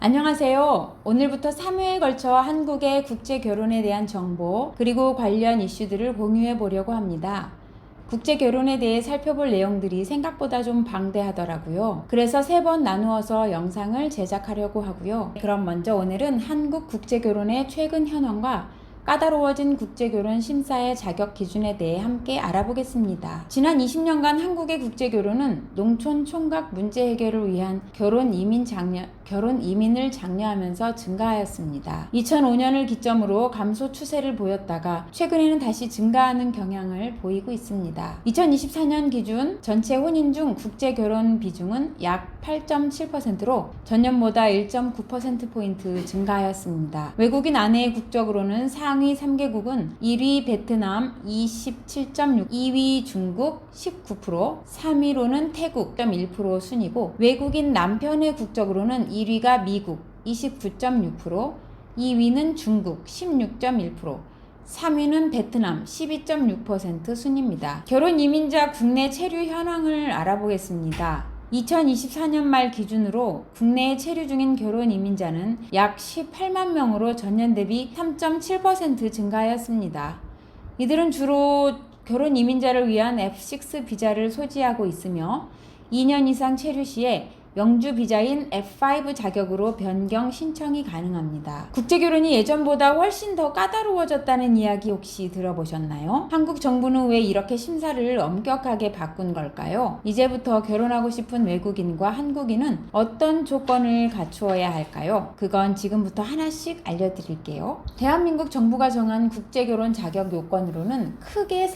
안녕하세요. 오늘부터 3회에 걸쳐 한국의 국제 결혼에 대한 정보 그리고 관련 이슈들을 공유해 보려고 합니다. 국제 결혼에 대해 살펴볼 내용들이 생각보다 좀 방대하더라고요. 그래서 3번 나누어서 영상을 제작하려고 하고요. 그럼 먼저 오늘은 한국 국제 결혼의 최근 현황과 까다로워진 국제결혼 심사의 자격 기준에 대해 함께 알아보겠습니다. 지난 20년간 한국의 국제결혼은 농촌 총각 문제 해결을 위한 결혼 이민을 장려하면서 증가하였습니다. 2005년을 기점으로 감소 추세를 보였다가 최근에는 다시 증가하는 경향을 보이고 있습니다. 2024년 기준 전체 혼인 중 국제결혼 비중은 약 8.7%로 전년보다 1.9%포인트 증가하였습니다. 외국인 아내의 국적으로는 상위 3개국은 1위 베트남 27.6%, 2위 중국 19%, 3위로는 태국 1% 순이고 외국인 남편의 국적으로는 1위가 미국 29.6%, 2위는 중국 16.1%, 3위는 베트남 12.6% 순입니다. 결혼 이민자 국내 체류 현황을 알아보겠습니다. 2024년 말 기준으로 국내에 체류 중인 결혼 이민자는 약 18만 명으로 전년 대비 3.7% 증가하였습니다. 이들은 주로 결혼 이민자를 위한 F6 비자를 소지하고 있으며 2년 이상 체류 시에 영주 비자인 F5 자격으로 변경 신청이 가능합니다. 국제결혼이 예전보다 훨씬 더 까다로워졌다는 이야기 혹시 들어보셨나요? 한국 정부는 왜 이렇게 심사를 엄격하게 바꾼 걸까요? 이제부터 결혼하고 싶은 외국인과 한국인은 어떤 조건을 갖추어야 할까요? 그건 지금부터 하나씩 알려드릴게요. 대한민국 정부가 정한 국제결혼 자격 요건으로는 크게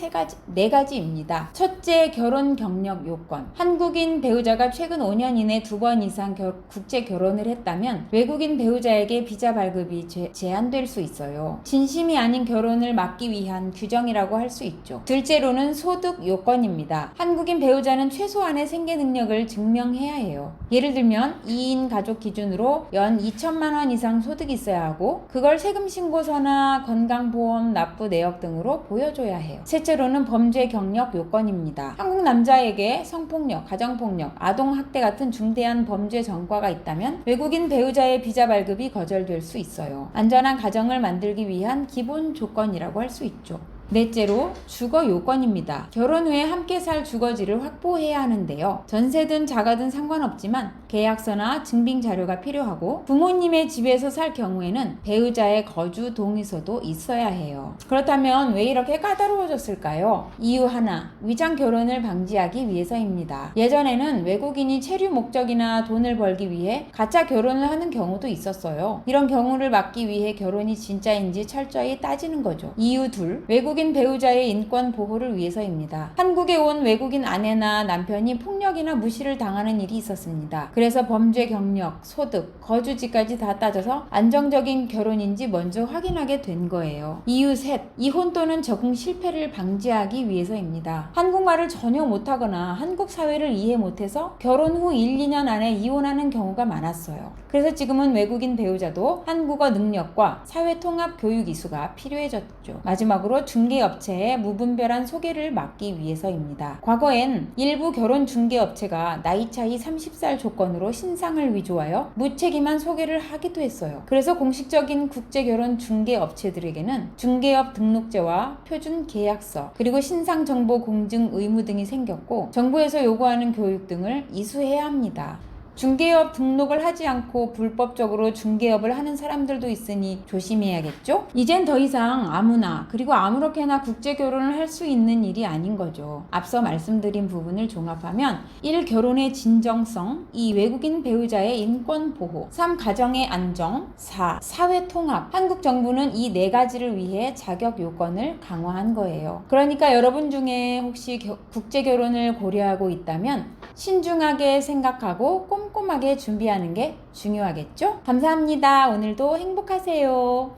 네 가지입니다. 첫째, 결혼 경력 요건. 한국인 배우자가 최근 5년 이내 2번 이상 국제 결혼을 했다면 외국인 배우자에게 비자 발급이 제한될 수 있어요. 진심이 아닌 결혼을 막기 위한 규정이라고 할 수 있죠. 둘째로는 소득 요건입니다. 한국인 배우자는 최소한의 생계 능력을 증명해야 해요. 예를 들면 2인 가족 기준으로 연 2천만 원 이상 소득이 있어야 하고 그걸 세금 신고서나 건강보험 납부 내역 등으로 보여줘야 해요. 셋째로는 범죄 경력 요건입니다. 한국 남자에게 성폭력, 가정폭력, 아동학대 같은 중대한 범죄 전과가 있다면 외국인 배우자의 비자 발급이 거절될 수 있어요. 안전한 가정을 만들기 위한 기본 조건이라고 할 수 있죠. 넷째로 주거 요건입니다. 결혼 후에 함께 살 주거지를 확보해야 하는데요. 전세든 자가든 상관없지만 계약서나 증빙 자료가 필요하고 부모님의 집에서 살 경우에는 배우자의 거주 동의서도 있어야 해요. 그렇다면 왜 이렇게 까다로워졌을까요? 이유 하나, 위장 결혼을 방지하기 위해서입니다. 예전에는 외국인이 체류 목적이나 돈을 벌기 위해 가짜 결혼을 하는 경우도 있었어요. 이런 경우를 막기 위해 결혼이 진짜인지 철저히 따지는 거죠. 이유 둘, 외국인 배우자의 인권 보호를 위해서입니다. 한국에 온 외국인 아내나 남편이 폭력이나 무시를 당하는 일이 있었습니다. 그래서 범죄 경력, 소득, 거주지까지 다 따져서 안정적인 결혼인지 먼저 확인하게 된 거예요. 이유 셋, 이혼 또는 적응 실패를 방지하기 위해서입니다. 한국말을 전혀 못하거나 한국 사회를 이해 못해서 결혼 후 1, 2년 안에 이혼하는 경우가 많았어요. 그래서 지금은 외국인 배우자도 한국어 능력과 사회 통합 교육 이수가 필요해졌죠. 마지막으로 중개업체의 무분별한 소개를 막기 위해서입니다. 과거엔 일부 결혼 중개업체가 나이 차이 30살 조건으로 신상을 위조하여 무책임한 소개를 하기도 했어요. 그래서 공식적인 국제결혼 중개업체들에게는 중개업 등록제와 표준 계약서 그리고 신상 정보 공증 의무 등이 생겼고 정부에서 요구하는 교육 등을 이수해야 합니다. 중개업 등록을 하지 않고 불법적으로 중개업을 하는 사람들도 있으니 조심해야겠죠? 이젠 더 이상 아무나 그리고 아무렇게나 국제결혼을 할 수 있는 일이 아닌 거죠. 앞서 말씀드린 부분을 종합하면 1. 결혼의 진정성 2. 외국인 배우자의 인권 보호 3. 가정의 안정 4. 사회 통합 한국 정부는 이 4가지를 위해 자격 요건을 강화한 거예요. 그러니까 여러분 중에 혹시 국제결혼을 고려하고 있다면 신중하게 생각하고 꼼꼼하게 준비하는 게 중요하겠죠? 감사합니다. 오늘도 행복하세요.